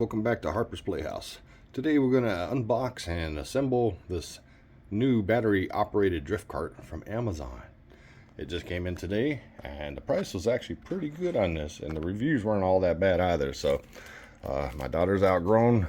Welcome back to Harper's Playhouse. Today we're going to unbox and assemble this new battery operated drift cart from Amazon. It just came in today and the price was actually pretty good on this, and the reviews weren't all that bad either. So my daughter's outgrown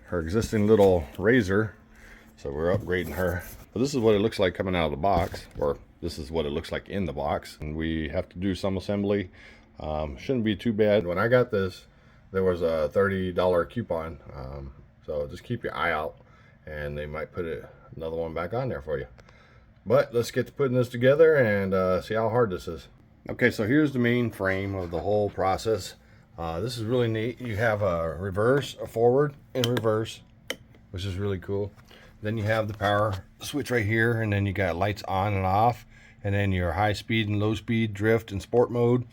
her existing little Razor, so we're upgrading her. But this is what it looks like coming out of the box, or this is what it looks like in the box, and we have to do some assembly. Shouldn't be too bad. When I got this, there was a $30 coupon, so just keep your eye out and they might put another one back on there for you. But let's get to putting this together and see how hard this is. Okay, so here's the main frame of the whole process. This is really neat. You have a reverse, a forward, and reverse, which is really cool. Then you have the power switch right here, and then you got lights on and off, and then your high speed and low speed, drift and sport mode.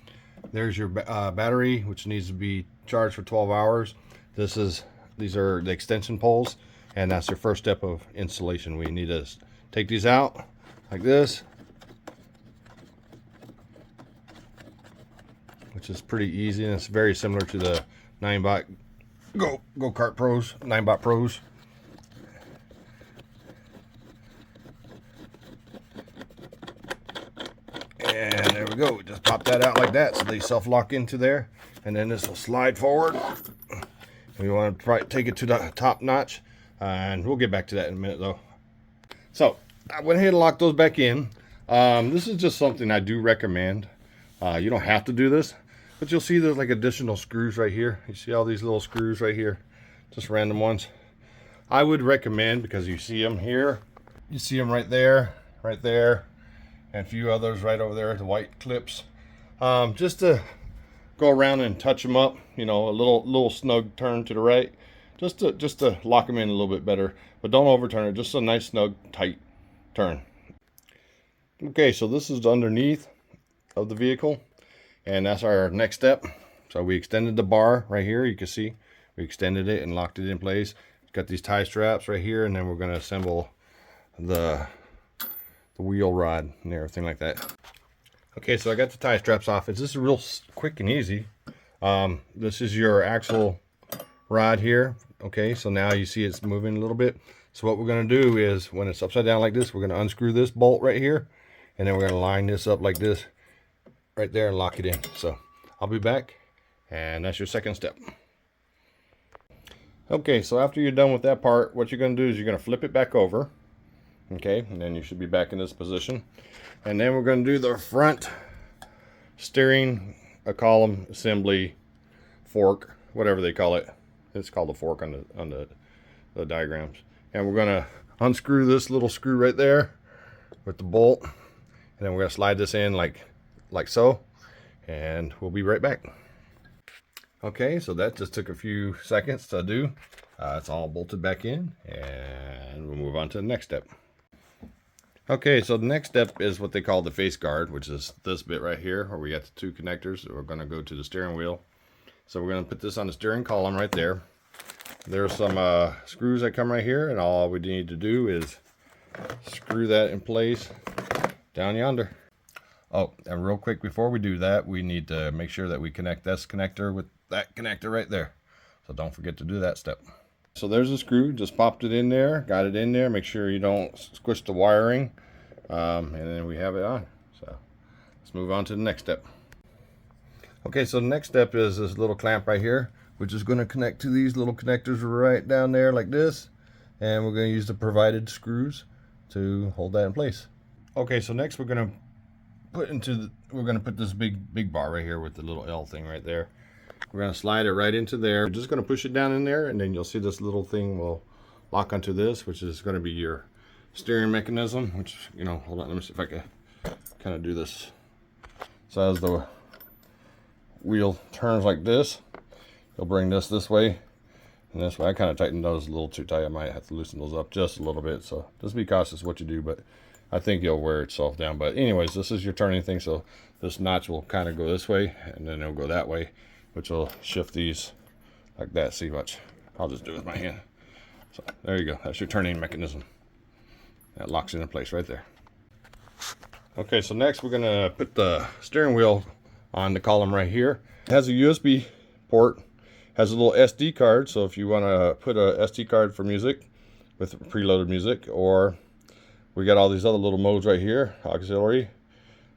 There's your battery, which needs to be charged for 12 hours. These are the extension poles, and that's your first step of installation. We need to take these out like this, which is pretty easy, and it's very similar to the 9-bot Go Kart Pros, 9-bot Pros. And there we go. Just pop that out like that so they self-lock into there, and then this will slide forward. We want to try to take it to the top notch, and we'll get back to that in a minute though. So I went ahead and locked those back in. This is just something I do recommend. You don't have to do this, but you'll see there's like additional screws right here. You see all these little screws right here, just random ones. I would recommend, because you see them here, you see them right there, and a few others right over there, the white clips. Just to go around and touch them up, you know, a little snug turn to the right, just to lock them in a little bit better. But don't overturn it, just a nice snug tight turn. Okay, so this is underneath of the vehicle, and that's our next step. So we extended the bar right here. You can see we extended it and locked it in place. Got these tie straps right here, and then we're going to assemble the wheel rod and everything like that. Okay, so I got the tie straps off. It's just real quick and easy. This is your axle rod here. Okay, so now you see it's moving a little bit. So what we're going to do is, when it's upside down like this, we're going to unscrew this bolt right here, and then we're going to line this up like this right there and lock it in. So I'll be back, and that's your second step. Okay, so after you're done with that part, what you're going to do is you're going to flip it back over. Okay, and then you should be back in this position, and then we're going to do the front steering column assembly fork, whatever they call it. It's called a fork on the diagrams. And we're going to unscrew this little screw right there with the bolt, and then we're going to slide this in like so, and we'll be right back. Okay, so that just took a few seconds to do. It's all bolted back in, and we'll move on to the next step. Okay, so the next step is what they call the face guard, which is this bit right here, where we got the two connectors that we're going to go to the steering wheel. So we're going to put this on the steering column right there. There's some screws that come right here, and all we need to do is screw that in place down yonder. Oh, and real quick before we do that, we need to make sure that we connect this connector with that connector right there. So don't forget to do that step. So there's a screw, just popped it in there, got it in there. Make sure you don't squish the wiring, and then we have it on. So let's move on to the next step. Okay, so the next step is this little clamp right here, which is going to connect to these little connectors right down there like this, and we're going to use the provided screws to hold that in place. Okay, so next we're going to put this big bar right here with the little L thing right there. We're going to slide it right into there. We're just going to push it down in there, and then you'll see this little thing will lock onto this, which is going to be your steering mechanism, which, you know, hold on, let me see if I can kind of do this. So as the wheel turns like this, you'll bring this way and this way. I kind of tightened those a little too tight. I might have to loosen those up just a little bit, so just be cautious what you do, but I think you'll wear itself down. But anyways, this is your turning thing, so this notch will kind of go this way, and then it'll go that way, which will shift these like that. See, watch. I'll just do it with my hand. So there you go. That's your turning mechanism. That locks it in place right there. Okay, so next we're going to put the steering wheel on the column right here. It has a USB port Has a little SD card, so if you want to put a SD card for music with preloaded music, or we got all these other little modes right here, auxiliary.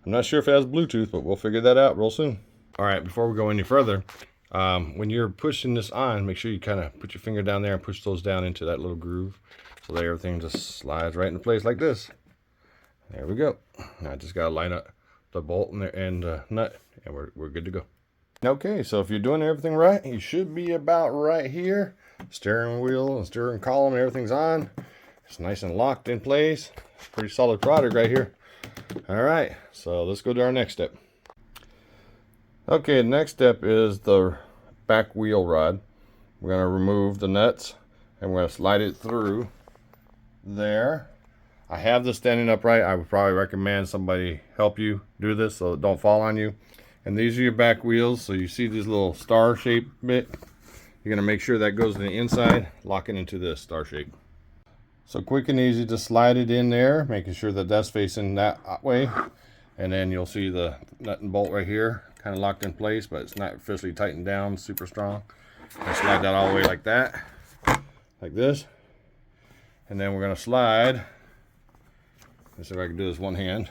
I'm not sure if it has Bluetooth, but we'll figure that out real soon. All right, before we go any further, when you're pushing this on, make sure you kind of put your finger down there and push those down into that little groove, so that everything just slides right into place like this. There we go. Now I just gotta line up the bolt and nut, and we're good to go. Okay, so if you're doing everything right, you should be about right here. Steering wheel and steering column, everything's on. It's nice and locked in place. Pretty solid product right here. All right, so let's go to our next step. Okay, the next step is the back wheel rod. We're going to remove the nuts and we're going to slide it through there. I have this standing upright. I would probably recommend somebody help you do this so it don't fall on you. And these are your back wheels. So you see this little star shape bit. You're going to make sure that goes to the inside, lock it into this star shape. So quick and easy to slide it in there, making sure that that's facing that way. And then you'll see the nut and bolt right here, kind of locked in place, but it's not officially tightened down super strong. And slide that all the way like that, like this. And then we're going to slide. Let's see if I can do this one hand.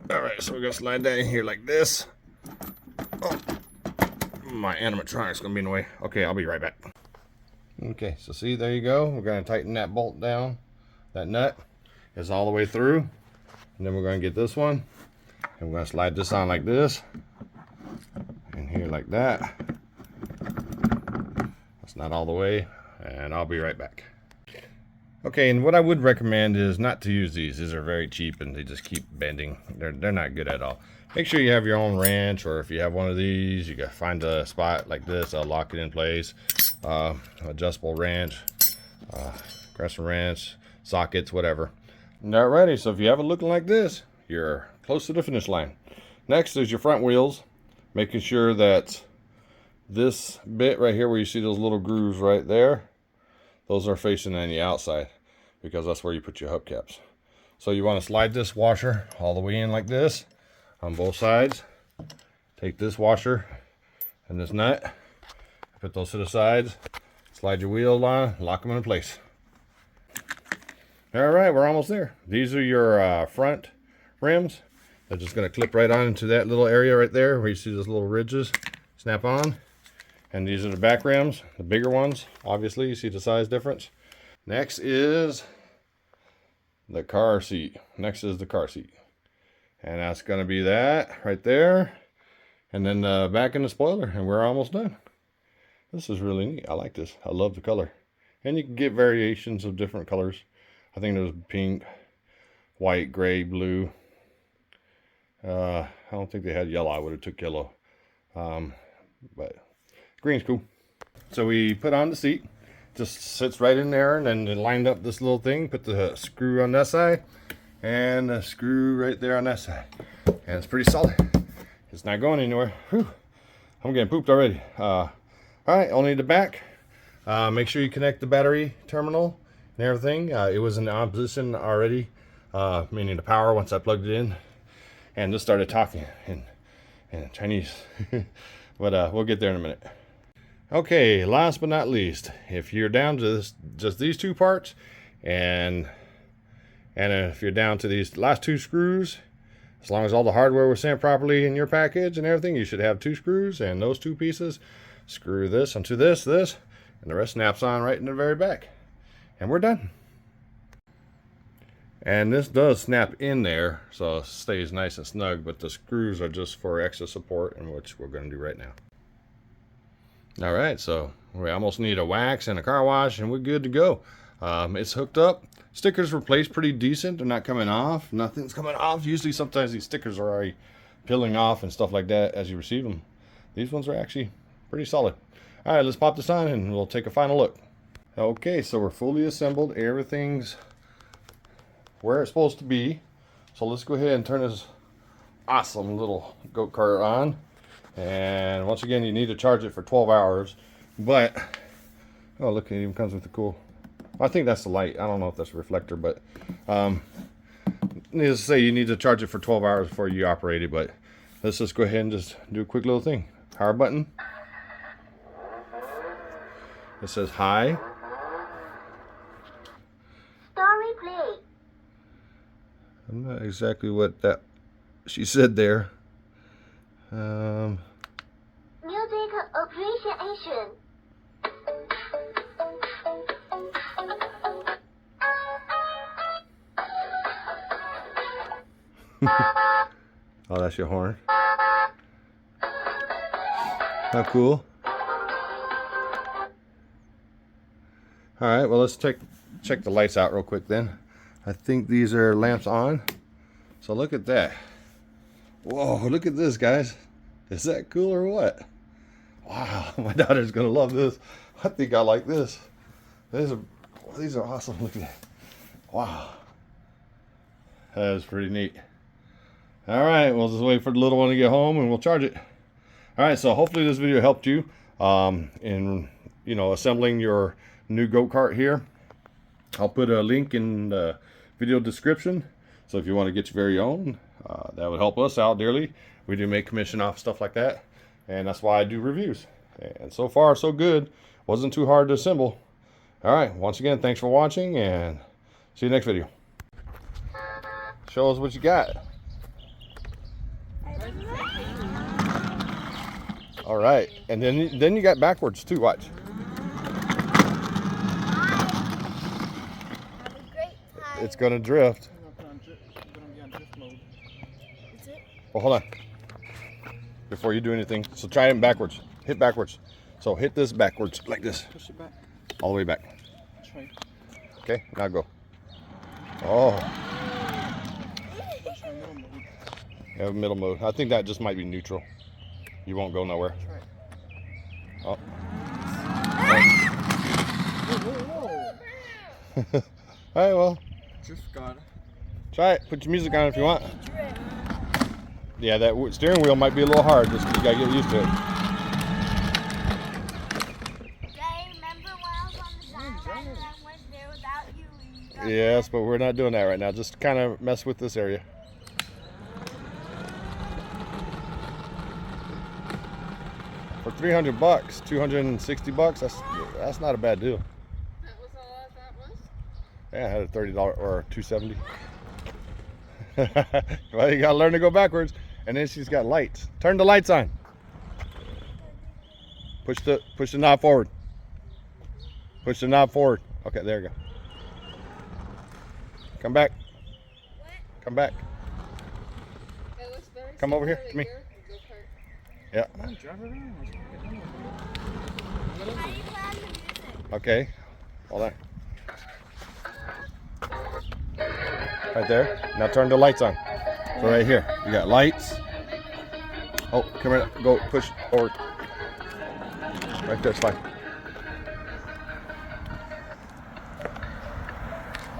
All right, so we're going to slide that in here like this. Oh, my animatronic's going to be in the way. Okay, I'll be right back. Okay, so see, there you go. We're going to tighten that bolt down. That nut is all the way through. And then we're going to get this one. And we're going to slide this on like this. And here like that. That's not all the way. And I'll be right back. Okay, and what I would recommend is not to use these. These are very cheap and they just keep bending. They're not good at all. Make sure you have your own wrench, or if you have one of these, you got to find a spot like this. I'll lock it in place. Adjustable wrench, crescent wrench, sockets, whatever. Alrighty, so if you have it looking like this, you're close to the finish line. Next is your front wheels, making sure that this bit right here where you see those little grooves right there, those are facing on the outside, because that's where you put your hubcaps. So you want to slide this washer all the way in like this on both sides. Take this washer and this nut, put those to the sides, slide your wheel on, lock them in place. All right, we're almost there. These are your front rims. They're just going to clip right on into that little area right there where you see those little ridges. Snap on. And these are the back rims, the bigger ones. Obviously, you see the size difference. Next is the car seat. Next is the car seat. And that's going to be that right there. And then the back and the spoiler. And we're almost done. This is really neat. I like this. I love the color. And you can get variations of different colors. I think there's pink, white, gray, blue. I don't think they had yellow. I would have took yellow. But green's cool. So we put on the seat. Just sits right in there, and then it lined up this little thing. Put the screw on that side and a screw right there on that side. And it's pretty solid. It's not going anywhere. Whew. I'm getting pooped already. All right, only the back. Make sure you connect the battery terminal and everything. It was in opposition already, meaning the power once I plugged it in. And just started talking in Chinese. But we'll get there in a minute. Okay, last but not least, if you're down to just these two parts, and if you're down to these last two screws, as long as all the hardware was sent properly in your package and everything, you should have two screws, and those two pieces screw this onto this, and the rest snaps on right in the very back. And we're done. And this does snap in there, so it stays nice and snug, but the screws are just for extra support, and which we're going to do right now. All right, so we almost need a wax and a car wash, and we're good to go. It's hooked up. Stickers were placed pretty decent. They're not coming off. Nothing's coming off. Usually sometimes these stickers are already peeling off and stuff like that as you receive them. These ones are actually pretty solid. All right, let's pop this on and we'll take a final look. Okay, so we're fully assembled. Everything's where it's supposed to be. So let's go ahead and turn this awesome little go-kart on. And once again, you need to charge it for 12 hours. But, oh look, it even comes with the cool, I think that's the light. I don't know if that's a reflector, but needless to say, you need to charge it for 12 hours before you operate it. But let's just go ahead and just do a quick little thing. Power button. It says hi. Story play. I'm not exactly what that she said there. Music appreciation. Oh, that's your horn. How cool. All right, well, let's check the lights out real quick then. I think these are lamps on. So look at that. Whoa, look at this, guys. Is that cool or what? Wow, my daughter's gonna love this. I think I like this. These are awesome. Look at that. Wow. That is pretty neat. All right, we'll just wait for the little one to get home and we'll charge it. All right, so hopefully this video helped you in, you know, assembling your new go-kart here. I'll put a link in the video description. So if you want to get your very own, that would help us out dearly. We do make commission off stuff like that. And that's why I do reviews. And so far, so good. Wasn't too hard to assemble. All right, once again, thanks for watching and see you next video. Show us what you got. All right, and then you got backwards too, watch. It's gonna drift. Well, hold on. Before you do anything, so try it backwards. Hit backwards. So hit this backwards, like this. Push it back. All the way back. Try. Okay, now go. Oh. You have middle mode. I think that just might be neutral. You won't go nowhere. Oh. All right, well. Just got it. Try it. Put your music on if you want. Yeah, that steering wheel might be a little hard just because you gotta get used to it. Jay, remember when I was on the sideline and I went there without you? Yes, but we're not doing that right now. Just kind of mess with this area. For $300, 260 bucks. That's not a bad deal. That was all that was? Yeah, I had a $30 or $270. Well, you gotta learn to go backwards. And then she's got lights. Turn the lights on. Push the knob forward. Push the knob forward. Okay, there you go. Come back. What? Come back. It looks very Come over here similar to me. your go-kart. Yeah. Come on, drive around. How do you plan the music? Okay. Hold on. Right there. Now turn the lights on. So right here, you got lights. Oh, come here. Go push forward. Right there's fine.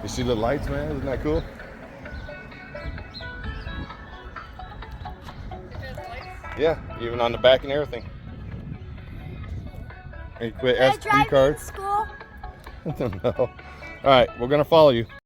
You see the lights, man? Isn't that cool? It has lights. Yeah, even on the back and everything. And you quit Can I SD drive card. in school? No. All right, we're gonna follow you.